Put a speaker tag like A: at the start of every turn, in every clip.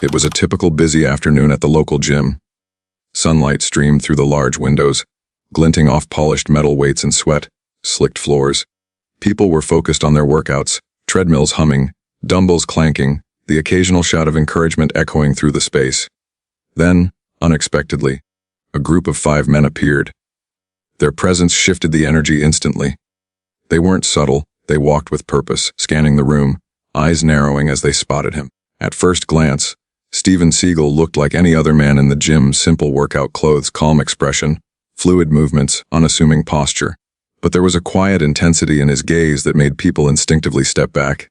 A: It was a typical busy afternoon at the local gym. Sunlight streamed through the large windows, glinting off polished metal weights and sweat, slicked floors. People were focused on their workouts, treadmills humming, dumbbells clanking, the occasional shout of encouragement echoing through the space. Then, unexpectedly, a group of 5 men appeared. Their presence shifted the energy instantly. They weren't subtle, they walked with purpose, scanning the room, eyes narrowing as they spotted him. At first glance, Steven Seagal looked like any other man in the gym, simple workout clothes, calm expression, fluid movements, unassuming posture. But there was a quiet intensity in his gaze that made people instinctively step back.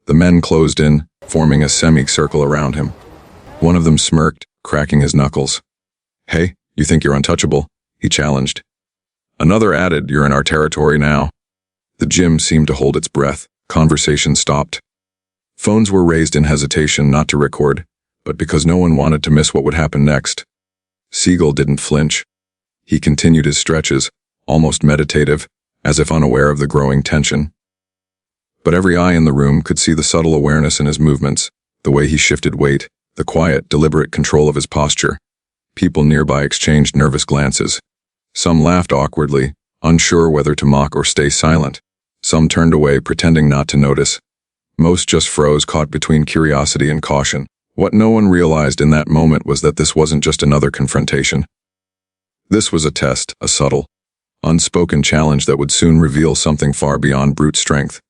A: The men closed in, forming a semicircle around him. One of them smirked, cracking his knuckles. "Hey, you think you're untouchable?" he challenged. Another added, "You're in our territory now." The gym seemed to hold its breath. Conversation stopped. Phones were raised in hesitation not to record, but because no one wanted to miss what would happen next. Seagal didn't flinch. He continued his stretches, almost meditative, as if unaware of the growing tension. But every eye in the room could see the subtle awareness in his movements, the way he shifted weight, the quiet, deliberate control of his posture. People nearby exchanged nervous glances. Some laughed awkwardly, unsure whether to mock or stay silent. Some turned away, pretending not to notice. Most just froze, caught between curiosity and caution. What no one realized in that moment was that this wasn't just another confrontation. This was a test, a subtle, unspoken challenge that would soon reveal something far beyond brute strength.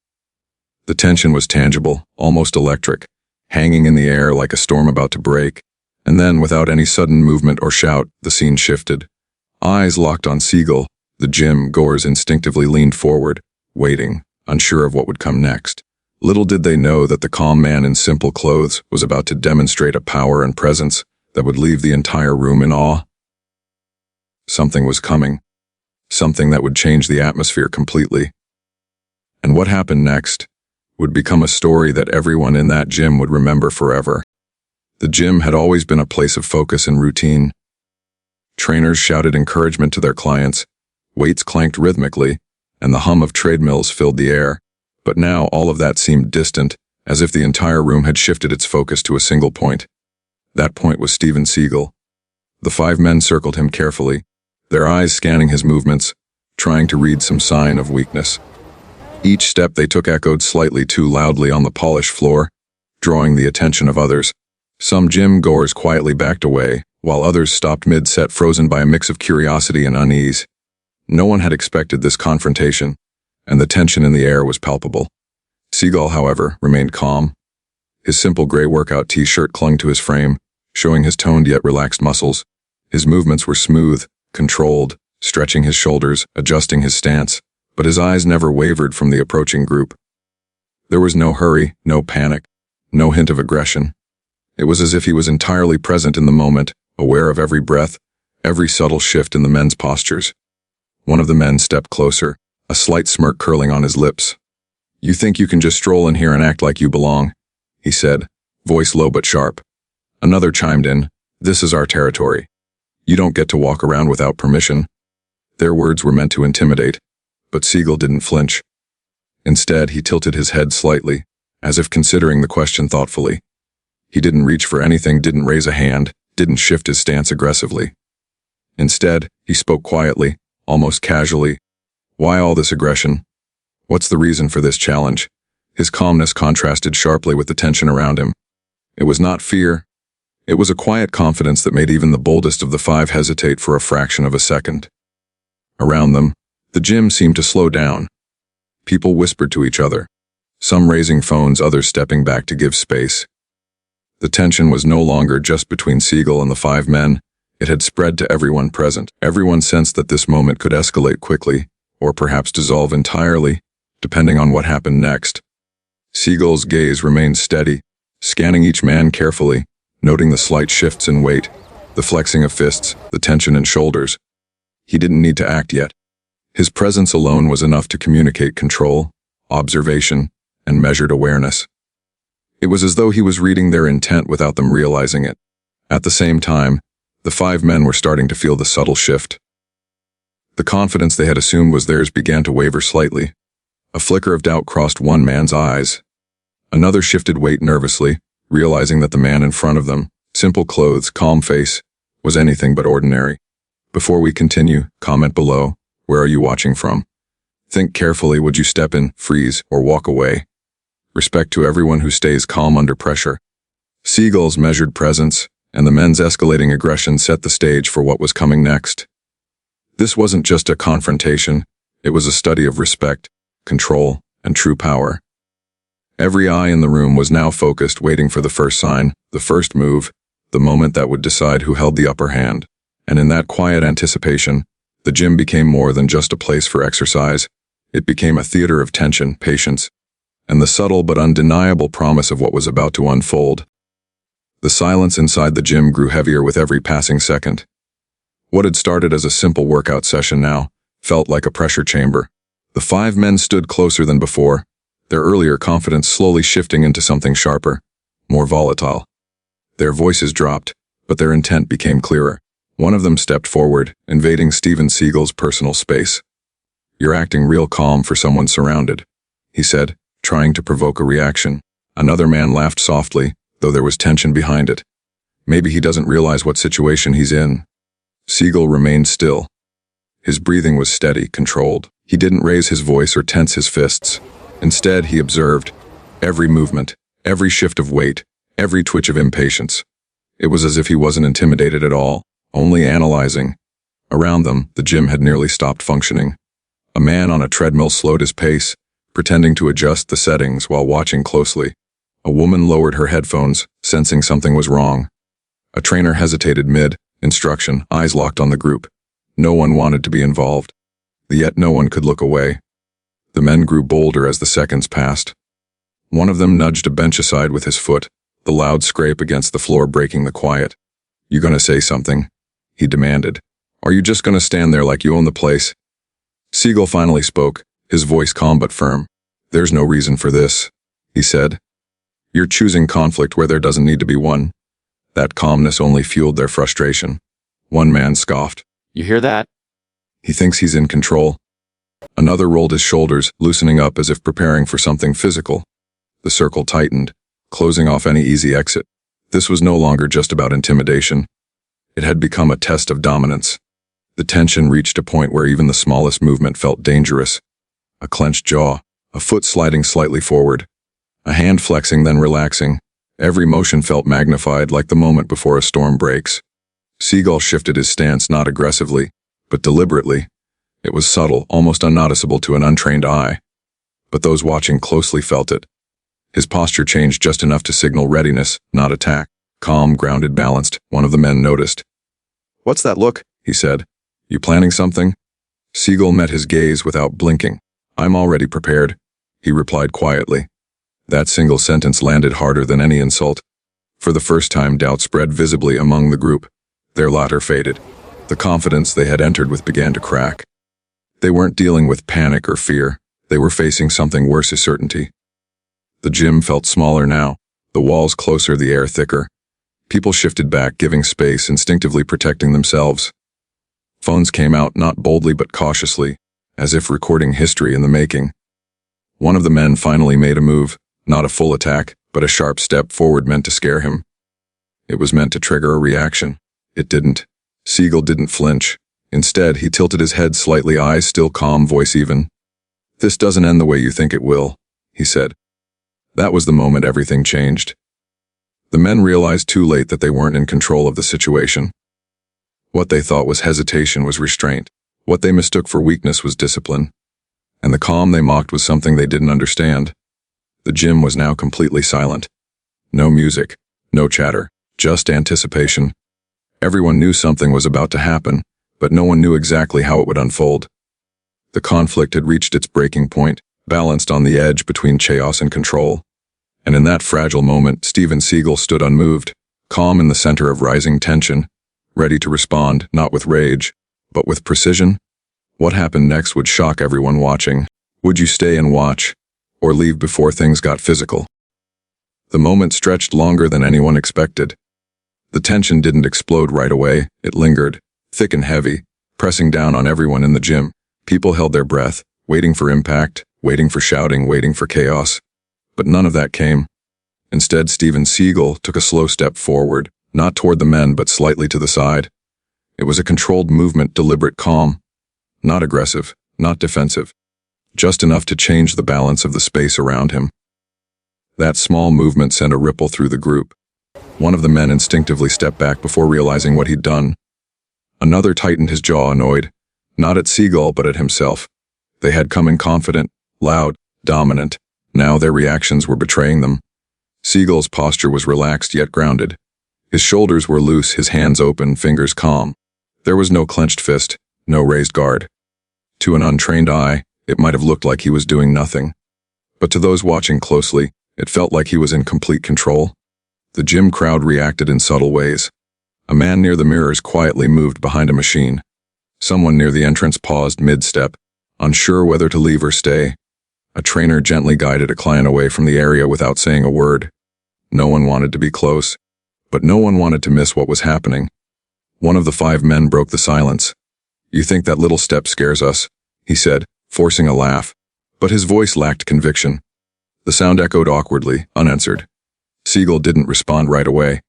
A: The tension was tangible, almost electric, hanging in the air like a storm about to break. And then, without any sudden movement or shout, the scene shifted. Eyes locked on Seagal, the gym goers instinctively leaned forward, waiting, unsure of what would come next. Little did they know that the calm man in simple clothes was about to demonstrate a power and presence that would leave the entire room in awe. Something was coming. Something that would change the atmosphere completely. And what happened next would become a story that everyone in that gym would remember forever. The gym had always been a place of focus and routine. Trainers shouted encouragement to their clients, weights clanked rhythmically, and the hum of treadmills filled the air. But now all of that seemed distant, as if the entire room had shifted its focus to a single point. That point was Steven Seagal. The 5 men circled him carefully, their eyes scanning his movements, trying to read some sign of weakness. Each step they took echoed slightly too loudly on the polished floor, drawing the attention of others. Some gym goers quietly backed away, while others stopped mid-set, frozen by a mix of curiosity and unease. No one had expected this confrontation, and the tension in the air was palpable. Seagal, however, remained calm. His simple gray workout t-shirt clung to his frame, showing his toned yet relaxed muscles. His movements were smooth, controlled, stretching his shoulders, adjusting his stance, but his eyes never wavered from the approaching group. There was no hurry, no panic, no hint of aggression. It was as if he was entirely present in the moment, aware of every breath, every subtle shift in the men's postures. One of the men stepped closer, a slight smirk curling on his lips. "You think you can just stroll in here and act like you belong?" he said, voice low but sharp. Another chimed in, "This is our territory. You don't get to walk around without permission." Their words were meant to intimidate, but Seagal didn't flinch. Instead, he tilted his head slightly, as if considering the question thoughtfully. He didn't reach for anything, didn't raise a hand, didn't shift his stance aggressively. Instead, he spoke quietly, almost casually. "Why all this aggression? What's the reason for this challenge?" His calmness contrasted sharply with the tension around him. It was not fear. It was a quiet confidence that made even the boldest of the 5 hesitate for a fraction of a second. Around them, the gym seemed to slow down. People whispered to each other, some raising phones, others stepping back to give space. The tension was no longer just between Seagal and the 5 men. It had spread to everyone present. Everyone sensed that this moment could escalate quickly, or perhaps dissolve entirely, depending on what happened next. Seagal's gaze remained steady, scanning each man carefully, noting the slight shifts in weight, the flexing of fists, the tension in shoulders. He didn't need to act yet. His presence alone was enough to communicate control, observation, and measured awareness. It was as though he was reading their intent without them realizing it. At the same time, the 5 men were starting to feel the subtle shift. The confidence they had assumed was theirs began to waver slightly. A flicker of doubt crossed one man's eyes. Another shifted weight nervously, realizing that the man in front of them, simple clothes, calm face, was anything but ordinary. Before we continue, comment below, where are you watching from? Think carefully, would you step in, freeze, or walk away? Respect to everyone who stays calm under pressure. Seagal's measured presence and the men's escalating aggression set the stage for what was coming next. This wasn't just a confrontation, it was a study of respect, control, and true power. Every eye in the room was now focused, waiting for the first sign, the first move, the moment that would decide who held the upper hand. And in that quiet anticipation, the gym became more than just a place for exercise. It became a theater of tension, patience, and the subtle but undeniable promise of what was about to unfold. The silence inside the gym grew heavier with every passing second. What had started as a simple workout session now felt like a pressure chamber. The 5 men stood closer than before, their earlier confidence slowly shifting into something sharper, more volatile. Their voices dropped, but their intent became clearer. One of them stepped forward, invading Steven Seagal's personal space. "You're acting real calm for someone surrounded," he said, trying to provoke a reaction. Another man laughed softly, though there was tension behind it. "Maybe he doesn't realize what situation he's in." Seagal remained still. His breathing was steady, controlled. He didn't raise his voice or tense his fists. Instead, he observed every movement, every shift of weight, every twitch of impatience. It was as if he wasn't intimidated at all, only analyzing. Around them, the gym had nearly stopped functioning. A man on a treadmill slowed his pace, pretending to adjust the settings while watching closely. A woman lowered her headphones, sensing something was wrong. A trainer hesitated mid-instruction, eyes locked on the group. No one wanted to be involved, yet no one could look away. The men grew bolder as the seconds passed. One of them nudged a bench aside with his foot, the loud scrape against the floor breaking the quiet. "You gonna say something?" he demanded. "Are you just gonna stand there like you own the place?" Seagal finally spoke, his voice calm but firm. "There's no reason for this," he said. "You're choosing conflict where there doesn't need to be one." That calmness only fueled their frustration. One man scoffed.
B: "You hear that?
A: He thinks he's in control." Another rolled his shoulders, loosening up as if preparing for something physical. The circle tightened, closing off any easy exit. This was no longer just about intimidation. It had become a test of dominance. The tension reached a point where even the smallest movement felt dangerous. A clenched jaw, a foot sliding slightly forward, a hand flexing then relaxing. Every motion felt magnified, like the moment before a storm breaks. Seagal shifted his stance not aggressively, but deliberately. It was subtle, almost unnoticeable to an untrained eye. But those watching closely felt it. His posture changed just enough to signal readiness, not attack. Calm, grounded, balanced, one of the men noticed. "What's that look?" he said. "You planning something?" Seagal met his gaze without blinking. "I'm already prepared," he replied quietly. That single sentence landed harder than any insult. For the first time, doubt spread visibly among the group. Their laughter faded. The confidence they had entered with began to crack. They weren't dealing with panic or fear. They were facing something worse, certainty. The gym felt smaller now, the walls closer, the air thicker. People shifted back, giving space, instinctively protecting themselves. Phones came out, not boldly but cautiously, as if recording history in the making. One of the men finally made a move, not a full attack, but a sharp step forward meant to scare him. It was meant to trigger a reaction. It didn't. Seagal didn't flinch. Instead, he tilted his head slightly, eyes still calm, voice even. "This doesn't end the way you think it will," he said. That was the moment everything changed. The men realized too late that they weren't in control of the situation. What they thought was hesitation was restraint. What they mistook for weakness was discipline. And the calm they mocked was something they didn't understand. The gym was now completely silent. No music, no chatter, just anticipation. Everyone knew something was about to happen, but no one knew exactly how it would unfold. The conflict had reached its breaking point, balanced on the edge between chaos and control. And in that fragile moment, Steven Seagal stood unmoved, calm in the center of rising tension, ready to respond, not with rage, but with precision. What happened next would shock everyone watching. Would you stay and watch, or leave before things got physical? The moment stretched longer than anyone expected. The tension didn't explode right away, it lingered, thick and heavy, pressing down on everyone in the gym. People held their breath, waiting for impact, waiting for shouting, waiting for chaos. But none of that came. Instead, Steven Seagal took a slow step forward, not toward the men but slightly to the side. It was a controlled movement, deliberate, calm. Not aggressive, not defensive. Just enough to change the balance of the space around him. That small movement sent a ripple through the group. One of the men instinctively stepped back before realizing what he'd done. Another tightened his jaw, annoyed, not at Seagal but at himself. They had come in confident, loud, dominant. Now their reactions were betraying them. Seagal's posture was relaxed yet grounded. His shoulders were loose, his hands open, fingers calm. There was no clenched fist, no raised guard. To an untrained eye, it might have looked like he was doing nothing. But to those watching closely, it felt like he was in complete control. The gym crowd reacted in subtle ways. A man near the mirrors quietly moved behind a machine. Someone near the entrance paused mid-step, unsure whether to leave or stay. A trainer gently guided a client away from the area without saying a word. No one wanted to be close, but no one wanted to miss what was happening. One of the 5 men broke the silence. "You think that little step scares us?" he said, forcing a laugh, but his voice lacked conviction. The sound echoed awkwardly, unanswered. Seagal didn't respond right away.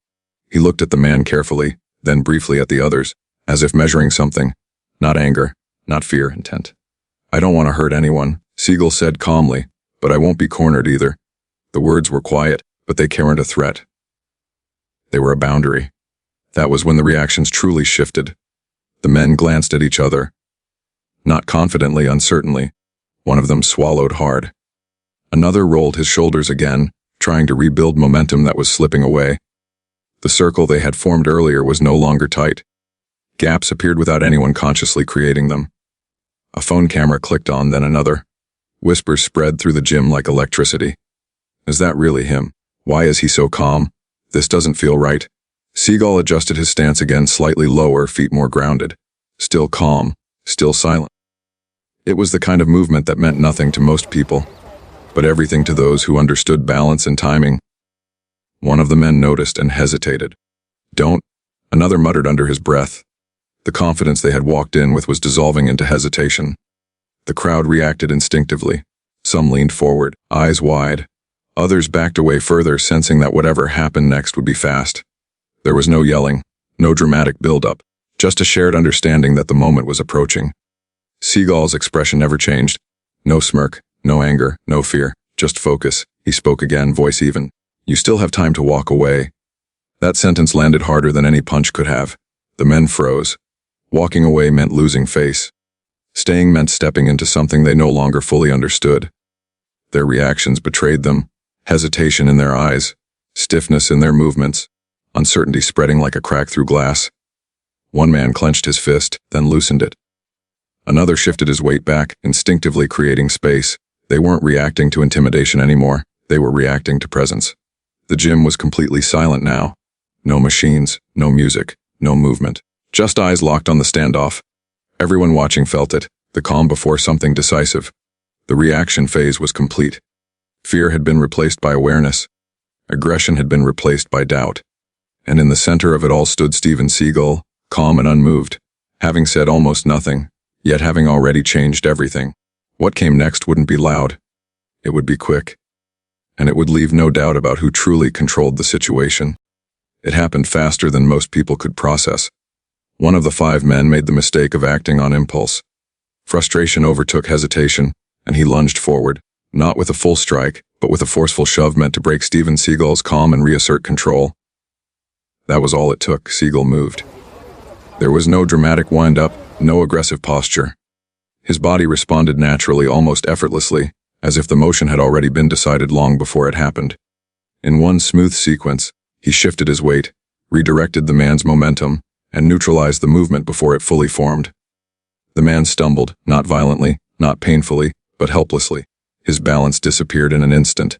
A: He looked at the man carefully, then briefly at the others, as if measuring something. Not anger, not fear, intent. "I don't want to hurt anyone," Seagal said calmly, "but I won't be cornered either." The words were quiet, but they carried a threat. They were a boundary. That was when the reactions truly shifted. The men glanced at each other. Not confidently, uncertainly. One of them swallowed hard. Another rolled his shoulders again, trying to rebuild momentum that was slipping away. The circle they had formed earlier was no longer tight. Gaps appeared without anyone consciously creating them. A phone camera clicked on, then another. Whispers spread through the gym like electricity. "Is that really him? Why is he so calm? This doesn't feel right." Seagal adjusted his stance again, slightly lower, feet more grounded. Still calm, still silent. It was the kind of movement that meant nothing to most people, but everything to those who understood balance and timing. One of the men noticed and hesitated. "Don't," another muttered under his breath. The confidence they had walked in with was dissolving into hesitation. The crowd reacted instinctively. Some leaned forward, eyes wide. Others backed away further, sensing that whatever happened next would be fast. There was no yelling, no dramatic build-up, just a shared understanding that the moment was approaching. Seagal's expression never changed. No smirk, no anger, no fear, just focus. He spoke again, voice even. "You still have time to walk away." That sentence landed harder than any punch could have. The men froze. Walking away meant losing face. Staying meant stepping into something they no longer fully understood. Their reactions betrayed them. Hesitation in their eyes, stiffness in their movements, uncertainty spreading like a crack through glass. One man clenched his fist, then loosened it. Another shifted his weight back, instinctively creating space. They weren't reacting to intimidation anymore. They were reacting to presence. The gym was completely silent now. No machines, no music, no movement. Just eyes locked on the standoff. Everyone watching felt it, the calm before something decisive. The reaction phase was complete. Fear had been replaced by awareness. Aggression had been replaced by doubt. And in the center of it all stood Steven Seagal, calm and unmoved, having said almost nothing, yet having already changed everything. What came next wouldn't be loud. It would be quick. And it would leave no doubt about who truly controlled the situation. It happened faster than most people could process. One of the 5 men made the mistake of acting on impulse. Frustration overtook hesitation, and he lunged forward, not with a full strike, but with a forceful shove meant to break Steven Seagal's calm and reassert control. That was all it took. Seagal moved. There was no dramatic wind-up, no aggressive posture. His body responded naturally, almost effortlessly, as if the motion had already been decided long before it happened. In one smooth sequence, he shifted his weight, redirected the man's momentum, and neutralized the movement before it fully formed. The man stumbled, not violently, not painfully, but helplessly. His balance disappeared in an instant.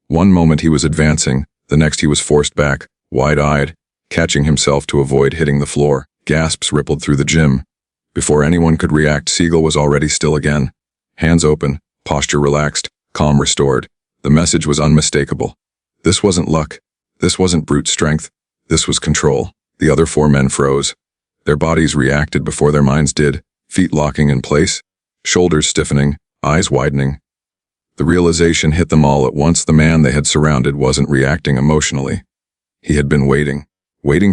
A: One moment he was advancing, the next he was forced back, wide-eyed, catching himself to avoid hitting the floor. Gasps rippled through the gym. Before anyone could react, Seagal was already still again. Hands open, posture relaxed, calm restored. The message was unmistakable. This wasn't luck. This wasn't brute strength. This was control. The other 4 men froze. Their bodies reacted before their minds did, feet locking in place, shoulders stiffening, eyes widening. The realization hit them all at once. The man they had surrounded wasn't reacting emotionally. He had been waiting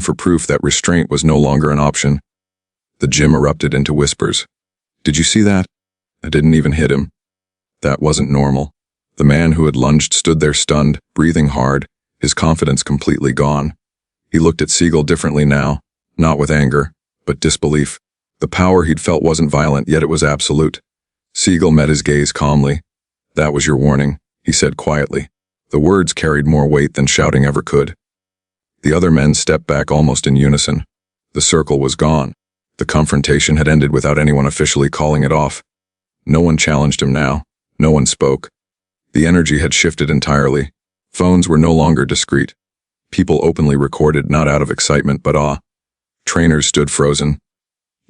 A: for proof that restraint was no longer an option. The gym erupted into whispers. "Did you see that? I didn't even hit him." That wasn't normal. The man who had lunged stood there stunned, breathing hard, his confidence completely gone. He looked at Seagal differently now, not with anger, but disbelief. The power he'd felt wasn't violent, yet it was absolute. Seagal met his gaze calmly. "That was your warning," he said quietly. The words carried more weight than shouting ever could. The other men stepped back almost in unison. The circle was gone. The confrontation had ended without anyone officially calling it off. No one challenged him now. No one spoke. The energy had shifted entirely. Phones were no longer discreet. People openly recorded, not out of excitement but awe. Trainers stood frozen.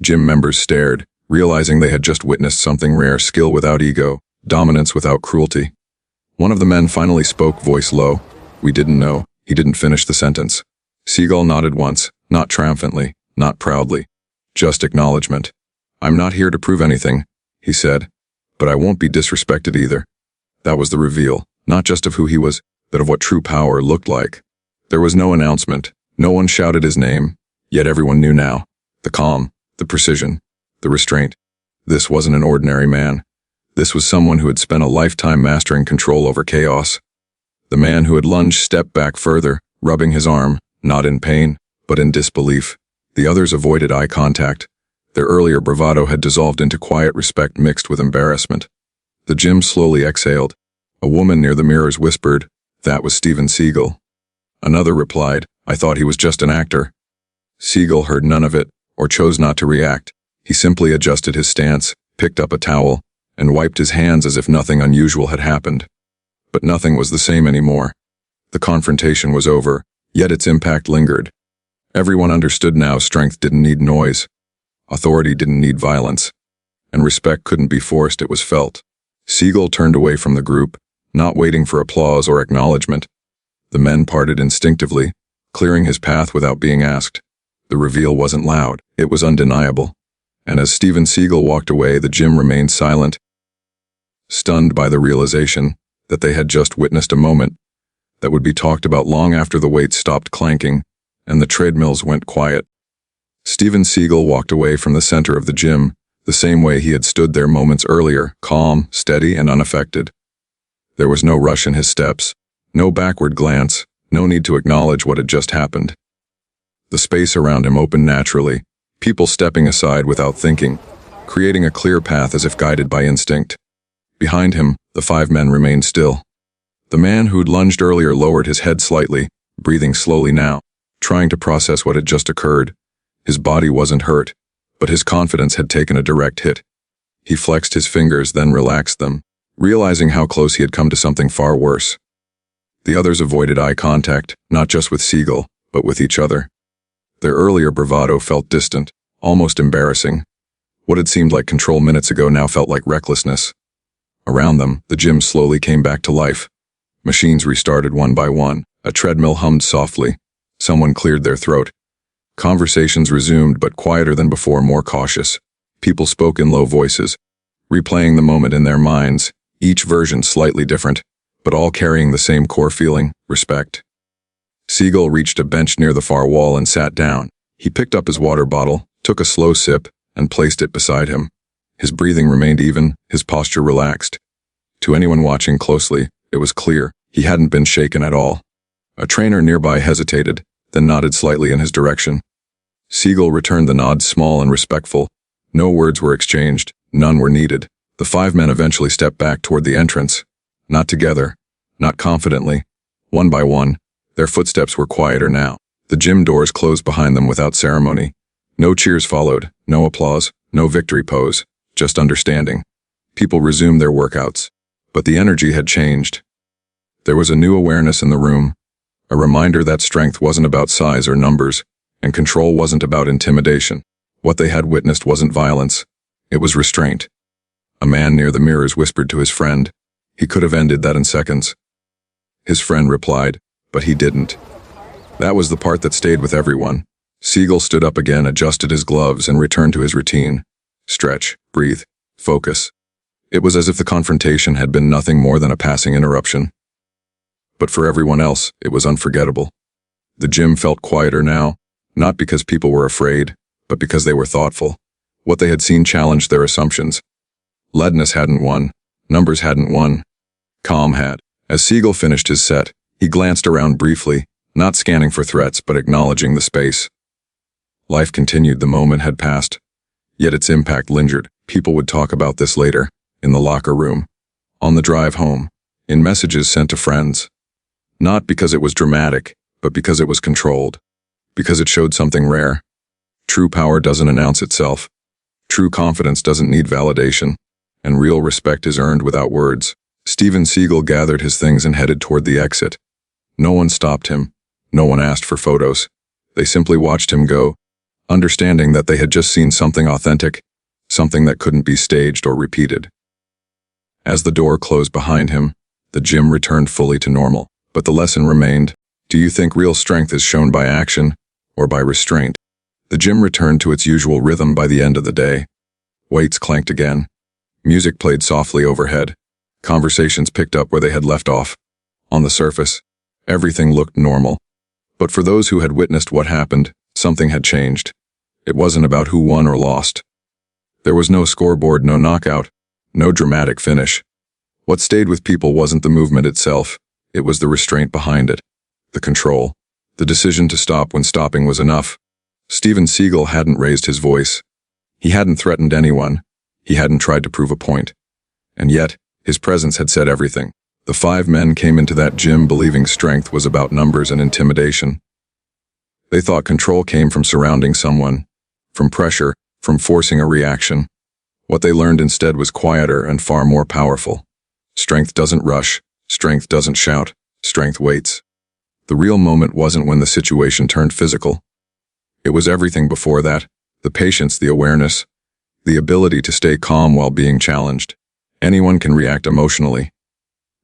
A: Gym members stared, realizing they had just witnessed something rare: skill without ego, dominance without cruelty. One of the men finally spoke, voice low. "We didn't know." He didn't finish the sentence. Seagal nodded once, not triumphantly, not proudly. Just acknowledgement. "I'm not here to prove anything," he said, "but I won't be disrespected either." That was the reveal, not just of who he was, but of what true power looked like. There was no announcement. No one shouted his name, yet everyone knew now. The calm, the precision, the restraint. This wasn't an ordinary man. This was someone who had spent a lifetime mastering control over chaos. The man who had lunged stepped back further, rubbing his arm, not in pain, but in disbelief. The others avoided eye contact. Their earlier bravado had dissolved into quiet respect mixed with embarrassment. The gym slowly exhaled. A woman near the mirrors whispered, "That was Steven Seagal." Another replied, "I thought he was just an actor." Seagal heard none of it, or chose not to react. He simply adjusted his stance, picked up a towel, and wiped his hands as if nothing unusual had happened. But nothing was the same anymore. The confrontation was over, yet its impact lingered. Everyone understood now strength didn't need noise. Authority didn't need violence. And respect couldn't be forced, it was felt. Seagal turned away from the group, not waiting for applause or acknowledgement. The men parted instinctively, clearing his path without being asked. The reveal wasn't loud, it was undeniable. And as Steven Seagal walked away, the gym remained silent, stunned by the realization that they had just witnessed a moment that would be talked about long after the weights stopped clanking and the treadmills went quiet. Steven Seagal walked away from the center of the gym, the same way he had stood there moments earlier, calm, steady, and unaffected. There was no rush in his steps, no backward glance, no need to acknowledge what had just happened. The space around him opened naturally, people stepping aside without thinking, creating a clear path as if guided by instinct. Behind him, the 5 men remained still. The man who'd lunged earlier lowered his head slightly, breathing slowly now, trying to process what had just occurred. His body wasn't hurt, but his confidence had taken a direct hit. He flexed his fingers, then relaxed them, realizing how close he had come to something far worse. The others avoided eye contact, not just with Seagal, but with each other. Their earlier bravado felt distant, almost embarrassing. What had seemed like control minutes ago now felt like recklessness. Around them, the gym slowly came back to life. Machines restarted one by one. A treadmill hummed softly. Someone cleared their throat. Conversations resumed, but quieter than before, more cautious. People spoke in low voices, replaying the moment in their minds, each version slightly different, but all carrying the same core feeling: respect. Seagal reached a bench near the far wall and sat down. He picked up his water bottle, took a slow sip, and placed it beside him. His breathing remained even, his posture relaxed. To anyone watching closely, it was clear he hadn't been shaken at all. A trainer nearby hesitated, then nodded slightly in his direction. Seagal returned the nod, small and respectful. No words were exchanged, none were needed. The 5 men eventually stepped back toward the entrance. Not together, not confidently. One by one, their footsteps were quieter now. The gym doors closed behind them without ceremony. No cheers followed, no applause, no victory pose, just understanding. People resumed their workouts. But the energy had changed. There was a new awareness in the room, a reminder that strength wasn't about size or numbers, and control wasn't about intimidation. What they had witnessed wasn't violence, it was restraint. A man near the mirrors whispered to his friend. He could have ended that in seconds. His friend replied, but he didn't. That was the part that stayed with everyone. Seagal stood up again, adjusted his gloves, and returned to his routine. Stretch, breathe, focus. It was as if the confrontation had been nothing more than a passing interruption. But for everyone else, it was unforgettable. The gym felt quieter now, not because people were afraid, but because they were thoughtful. What they had seen challenged their assumptions. Leadness hadn't won. Numbers hadn't won. Calm had. As Seagal finished his set, he glanced around briefly, not scanning for threats but acknowledging the space. Life continued. The moment had passed, yet its impact lingered. People would talk about this later, in the locker room, on the drive home, in messages sent to friends. Not because it was dramatic, but because it was controlled. Because it showed something rare. True power doesn't announce itself. True confidence doesn't need validation. And real respect is earned without words. Steven Seagal gathered his things and headed toward the exit. No one stopped him. No one asked for photos. They simply watched him go, understanding that they had just seen something authentic, something that couldn't be staged or repeated. As the door closed behind him, the gym returned fully to normal. But the lesson remained. Do you think real strength is shown by action or by restraint? The gym returned to its usual rhythm by the end of the day. Weights clanked again. Music played softly overhead. Conversations picked up where they had left off. On the surface, everything looked normal. But for those who had witnessed what happened, something had changed. It wasn't about who won or lost. There was no scoreboard, no knockout, no dramatic finish. What stayed with people wasn't the movement itself. It was the restraint behind it. The control. The decision to stop when stopping was enough. Steven Seagal hadn't raised his voice. He hadn't threatened anyone. He hadn't tried to prove a point. And yet, his presence had said everything. The 5 men came into that gym believing strength was about numbers and intimidation. They thought control came from surrounding someone, from pressure, from forcing a reaction. What they learned instead was quieter and far more powerful. Strength doesn't rush. Strength doesn't shout. Strength waits. The real moment wasn't when the situation turned physical. It was everything before that. The patience, the awareness, the ability to stay calm while being challenged. Anyone can react emotionally.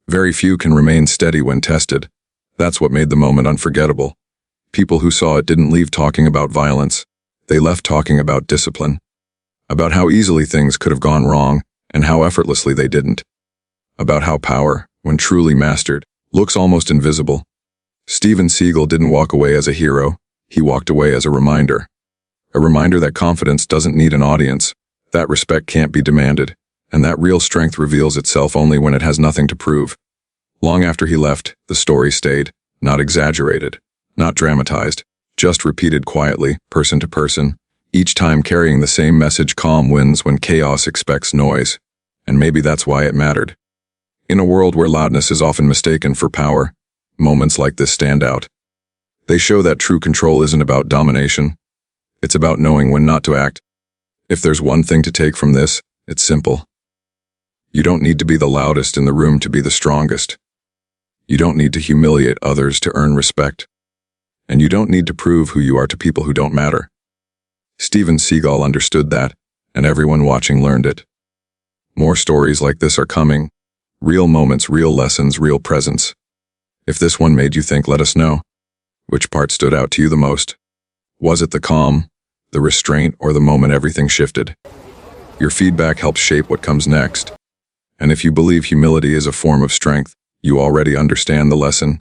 A: Very few can remain steady when tested. That's what made the moment unforgettable. People who saw it didn't leave talking about violence. They left talking about discipline. About how easily things could have gone wrong, and how effortlessly they didn't. About how power, when truly mastered, looks almost invisible. Steven Seagal didn't walk away as a hero. He walked away as a reminder. A reminder that confidence doesn't need an audience, that respect can't be demanded, and that real strength reveals itself only when it has nothing to prove. Long after he left, the story stayed, not exaggerated, not dramatized, just repeated quietly, person to person, each time carrying the same message: calm wins when chaos expects noise. And maybe that's why it mattered. In a world where loudness is often mistaken for power, moments like this stand out. They show that true control isn't about domination. It's about knowing when not to act. If there's one thing to take from this, it's simple. You don't need to be the loudest in the room to be the strongest. You don't need to humiliate others to earn respect. And you don't need to prove who you are to people who don't matter. Steven Seagal understood that, and everyone watching learned it. More stories like this are coming. Real moments, real lessons, real presence. If this one made you think, let us know. Which part stood out to you the most? Was it the calm, the restraint, or the moment everything shifted? Your feedback helps shape what comes next. And if you believe humility is a form of strength, you already understand the lesson.